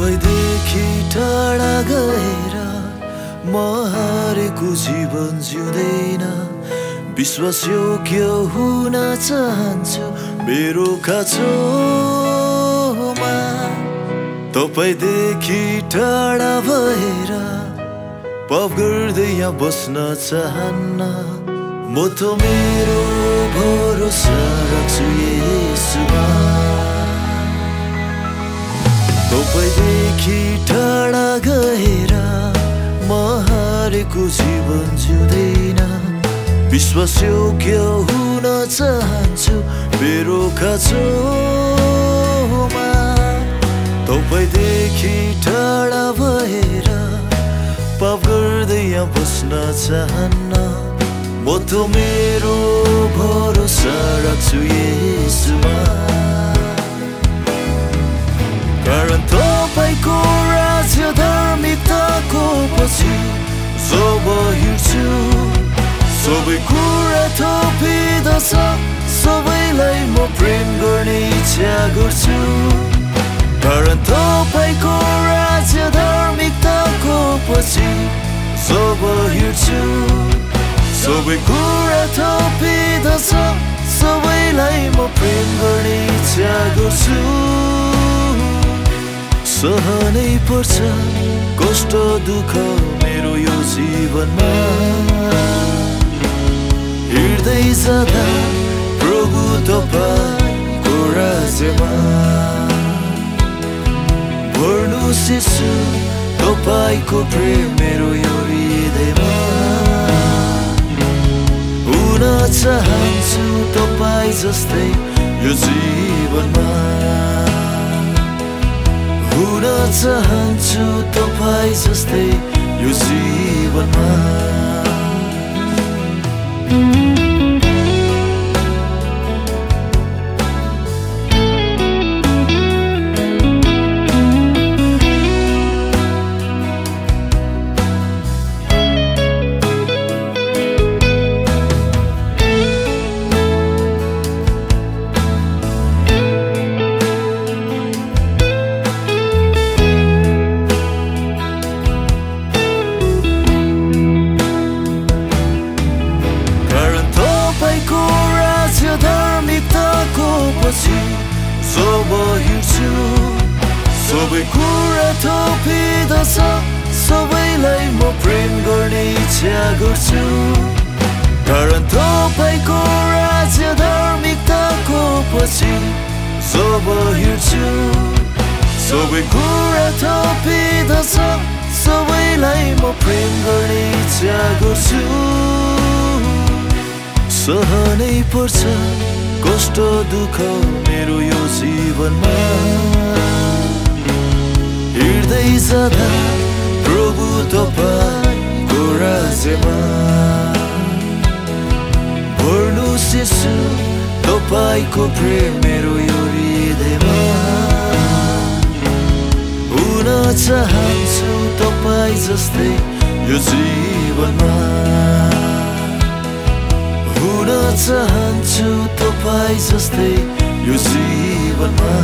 तपाईदेखि टाढा गएर म हारेको जीवन जिउँदैन। विश्वासयोग्य हुन चाहन्छु मेरो खाँचोमा। तपाईदेखि टाढा भएर पाप गर्दै यहाँ बस्न चाहन्न। म त मेरो भरोसा राख्छु येशूमा। तपाईदेखि टाढा गएर म हारेको जीवन जिउँदैन। विश्वासयोग्य हुन चाहन्छु मेरो खाँचोमा। तपाईदेखि टाढा भएर पाप गर्दै यहाँ बस्न चाहन्न। म त मेरो भरोसा राख्छु येशूमा। कारण तपाईको राज्य धार्मिकताको पछि जब हिँड्छु सबै कुरा थपिँदछ। सबैलाई म प्रेम गर्ने इच्छा गर्छु। कारण तपाईको राज्य धार्मिकताको पछि जब हिँड्छु सबै कुरा थपिँदछ। सबैलाई म प्रेम गर्ने इच्छा गर्छु। सहनै पर्छ कष्ट दुःख मेरो यो जीवनमा। हिँड्दै जाँदा प्रभु तपाईको राज्यमा भर्नुहोस् येशू तपाईको प्रेम मेरो यो हृदयमा। हुन चाहन्छु तपाई जस्तै यो जीवनमा। हुन चाहन्छु तपाई जस्तै यो जीवनमा। जब हिँड्छु सबै कुरा थपिँदछ। सबैलाई म प्रेम गर्ने इच्छा गर्छु। कारण तपाईको राज्य धार्मिकताको पछि जब हिँड्छु सबै कुरा थपिँदछ। सबैलाई म प्रेम गर्ने इच्छा गर्छु। सहनै पर्छ कष्ट दुःख मेरो यो जीवनमा। हिँड्दै जाँदा प्रभु तपाईको राज्यमा भर्नुहोस् येशू तपाईको प्रेम मेरो यो हृदयमा। हुन चाहन्छु तपाई जस्तै यो जीवनमा। हुन चाहन्छु तपाई जस्तै यो जीवनमा।